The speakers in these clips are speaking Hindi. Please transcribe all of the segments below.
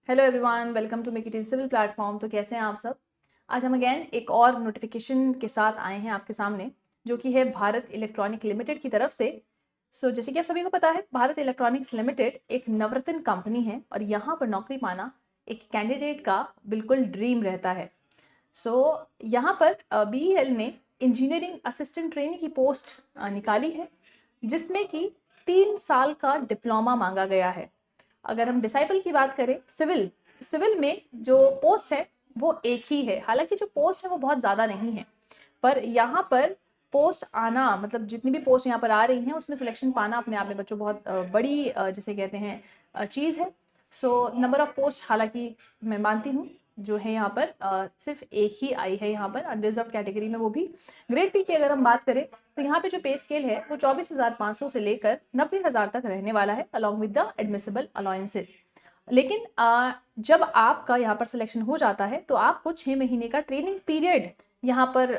Hello everyone, welcome to make it easy civil platform. तो कैसे हैं आप सब। आज हम अगेन एक और नोटिफिकेशन के साथ आए हैं आपके सामने, जो कि है भारत इलेक्ट्रॉनिक लिमिटेड की तरफ से। जैसे कि आप सभी को पता है, भारत इलेक्ट्रॉनिक्स लिमिटेड एक नवरत्न कंपनी है और यहाँ पर नौकरी पाना एक कैंडिडेट का बिल्कुल ड्रीम रहता है। यहाँ पर BEL ने इंजीनियरिंग असिस्टेंट ट्रेनी की पोस्ट निकाली है, जिसमें कि 3 साल का डिप्लोमा मांगा गया है। अगर हम डिसाइपल की बात करें, सिविल में जो पोस्ट है वो एक ही है। हालांकि जो पोस्ट है वो बहुत ज़्यादा नहीं है, पर यहाँ पर पोस्ट आना, मतलब जितनी भी पोस्ट यहाँ पर आ रही हैं उसमें सिलेक्शन पाना अपने आप में बच्चों बहुत बड़ी जिसे कहते हैं चीज़ है। नंबर ऑफ पोस्ट हालांकि मैं मानती हूँ जो है यहाँ पर सिर्फ एक ही आई है यहाँ पर अनरिजर्व कैटेगरी में, वो भी ग्रेड पी की। अगर हम बात करें तो यहाँ पे जो पे स्केल है वो 24,500 से लेकर 90,000 तक रहने वाला है, along with the admissible allowances. लेकिन जब आपका यहाँ पर सिलेक्शन हो जाता है तो आपको 6 महीने का ट्रेनिंग पीरियड यहाँ पर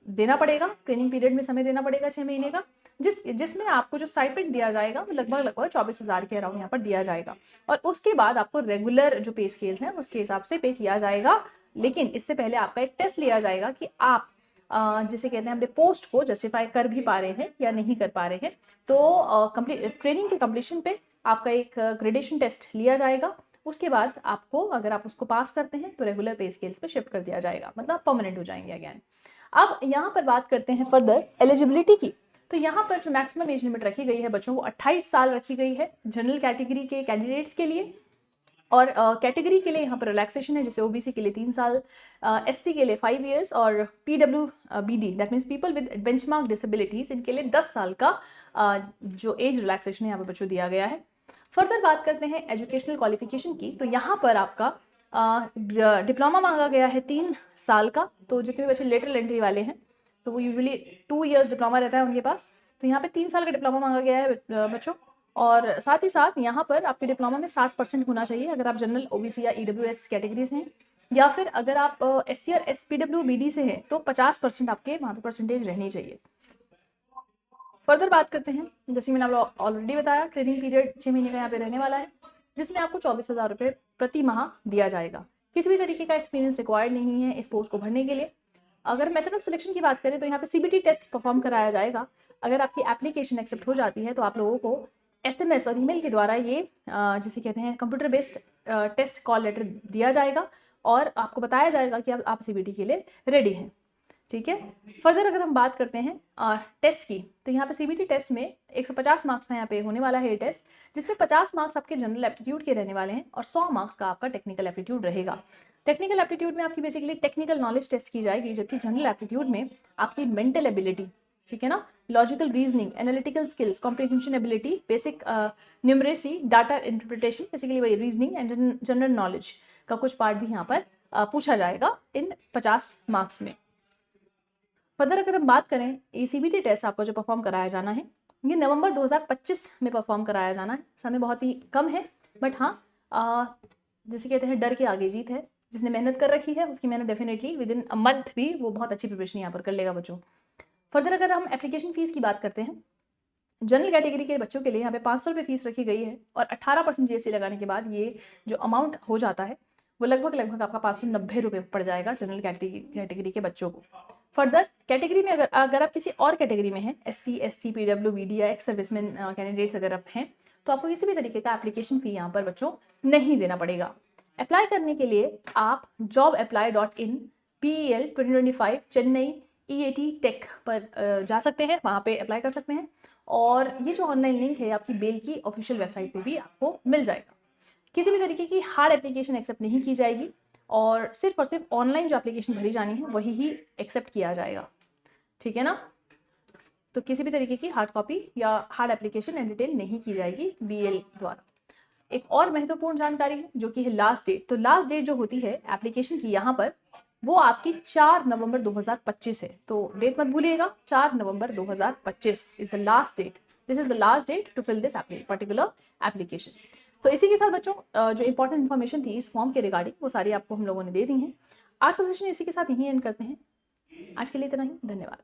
देना पड़ेगा। ट्रेनिंग पीरियड में समय देना पड़ेगा 6 महीने का, जिसमें आपको जो स्टाइपेंड दिया जाएगा वो लगभग 24,000 के अराउंड यहाँ पर दिया जाएगा। और उसके बाद आपको रेगुलर जो पे स्केल्स हैं उसके हिसाब से पे किया जाएगा। लेकिन इससे पहले आपका एक टेस्ट लिया जाएगा कि आप जिसे कहते हैं अपने पोस्ट को जस्टिफाई कर भी पा रहे हैं या नहीं कर पा रहे हैं। तो ट्रेनिंग के कंप्लीशन पे आपका एक ग्रेडेशन टेस्ट लिया जाएगा। उसके बाद आपको, अगर आप उसको पास करते हैं तो रेगुलर पे स्केल्स पे शिफ्ट कर दिया जाएगा, मतलब परमानेंट हो जाएंगे अगेन। अब यहाँ पर बात करते हैं फर्दर एलिजिबिलिटी की। तो यहाँ पर जो मैक्सिमम एज लिमिट रखी गई है बच्चों, वो 28 साल रखी गई है जनरल कैटेगरी के कैंडिडेट्स के लिए। और कैटेगरी के लिए यहाँ पर रिलैक्सेशन है, जैसे ओबीसी के लिए 3 साल, एससी के लिए 5 इयर्स और PWBD that means people with benchmark disabilities, इनके लिए 10 साल का जो एज रिलैक्सेशन है यहाँ पर बच्चों दिया गया है। फर्दर बात करते हैं एजुकेशनल क्वालिफिकेशन की। तो यहाँ पर आपका डिप्लोमा मांगा गया है 3 साल का। तो जितने भी बच्चे लेटरल एंट्री वाले हैं तो वो यूजुअली 2 इयर्स डिप्लोमा रहता है उनके पास। तो यहाँ पे 3 साल का डिप्लोमा मांगा गया है बच्चों। और साथ ही साथ यहाँ पर आपके डिप्लोमा में 60% होना चाहिए अगर आप जनरल, ओबीसी या EWS कैटेगरी से हैं, या फिर अगर आप SC और SPWBD से हैं तो 50% आपके वहाँ पे परसेंटेज रहनी चाहिए। फर्दर बात करते हैं, जैसे मैंने आपको ऑलरेडी बताया, ट्रेनिंग पीरियड 6 महीने का यहाँ पे रहने वाला है, जिसमें आपको 24,000 रुपये प्रति माह दिया जाएगा। किसी भी तरीके का एक्सपीरियंस रिक्वायर्ड नहीं है इस पोस्ट को भरने के लिए। अगर मेथड ऑफ सिलेक्शन की बात करें तो यहाँ पे CBT टेस्ट परफॉर्म कराया जाएगा। अगर आपकी एप्लीकेशन एक्सेप्ट हो जाती है तो आप लोगों को SMS और ईमेल के द्वारा ये जिसे कहते हैं computer based test call letter दिया जाएगा और आपको बताया जाएगा कि आप CBT के लिए रेडी हैं। ठीक है। फर्दर अगर हम बात करते हैं टेस्ट की, तो यहाँ पे CBT टेस्ट में 150 मार्क्स का यहाँ पे होने वाला है ये टेस्ट, जिसमें 50 मार्क्स आपके जनरल एप्टीट्यूड के रहने वाले हैं और 100 मार्क्स का आपका टेक्निकल एप्टीट्यूड रहेगा। टेक्निकल एप्टीट्यूड में आपकी बेसिकली टेक्निकल नॉलेज टेस्ट की जाएगी, जबकि जनरल एप्टीट्यूड में आपकी मेंटल एबिलिटी, ठीक है ना, logical reasoning, analytical skills, comprehension ability, basic numeracy, data interpretation, basically वही रीजनिंग एंड जनरल नॉलेज का कुछ पार्ट भी यहाँ पर पूछा जाएगा इन 50 मार्क्स में। फर्दर अगर हम बात करें, ये CBT टेस्ट आपको जो परफॉर्म कराया जाना है ये नवंबर 2025 में परफॉर्म कराया जाना है। समय बहुत ही कम है, बट हाँ जैसे कहते हैं डर के आगे जीत है। जिसने मेहनत कर रखी है उसकी मेहनत definitely with in a month भी वो बहुत अच्छी प्रिपरेशन यहाँ पर कर लेगा बच्चों। फर्दर अगर हम एप्लीकेशन फीस की बात करते हैं, जनरल कैटेगरी के बच्चों के लिए यहाँ पे 500 रुपये फीस रखी गई है और 18% GST लगाने के बाद ये जो अमाउंट हो जाता है वो लगभग आपका 590 रुपये पड़ जाएगा जनरल कैटेगरी के बच्चों को। फर्दर कैटेगरी में अगर आप किसी और कैटेगरी में हैं, SC, ST, PWBD या एक्स सर्विसमैन कैंडिडेट्स अगर आप हैं, तो आपको किसी भी तरीके का एप्लीकेशन फ़ी यहाँ पर बच्चों नहीं देना पड़ेगा। अप्लाई करने के लिए आप jobapply.in PEL 2025 Chennai EAT take पर जा सकते हैं, वहाँ पे अप्लाई कर सकते हैं। और ये जो ऑनलाइन लिंक है आपकी बेल की ऑफिशियल वेबसाइट पे भी आपको मिल जाएगा। किसी भी तरीके की हार्ड एप्लीकेशन एक्सेप्ट नहीं की जाएगी और सिर्फ ऑनलाइन जो एप्लीकेशन भरी जानी है वही ही एक्सेप्ट किया जाएगा, ठीक है ना। तो किसी भी तरीके की हार्ड कॉपी या हार्ड एप्लीकेशन एंटरटेन नहीं की जाएगी BEL द्वारा। एक और महत्वपूर्ण जानकारी है जो कि है लास्ट डेट। तो लास्ट डेट जो होती है एप्लीकेशन की यहाँ पर वो आपकी 4 नवंबर 2025 है। तो डेट मत भूलिएगा, 4 नवंबर 2025 is the last date. This is the last date to fill this particular application. तो इसी के साथ बच्चों जो इंपॉर्टेंट इन्फॉर्मेशन थी इस फॉर्म के रिगार्डिंग वो सारी आपको हम लोगों ने दे दी हैं। आज का सेशन इसी के साथ यहीं एंड करते हैं। आज के लिए इतना ही, धन्यवाद।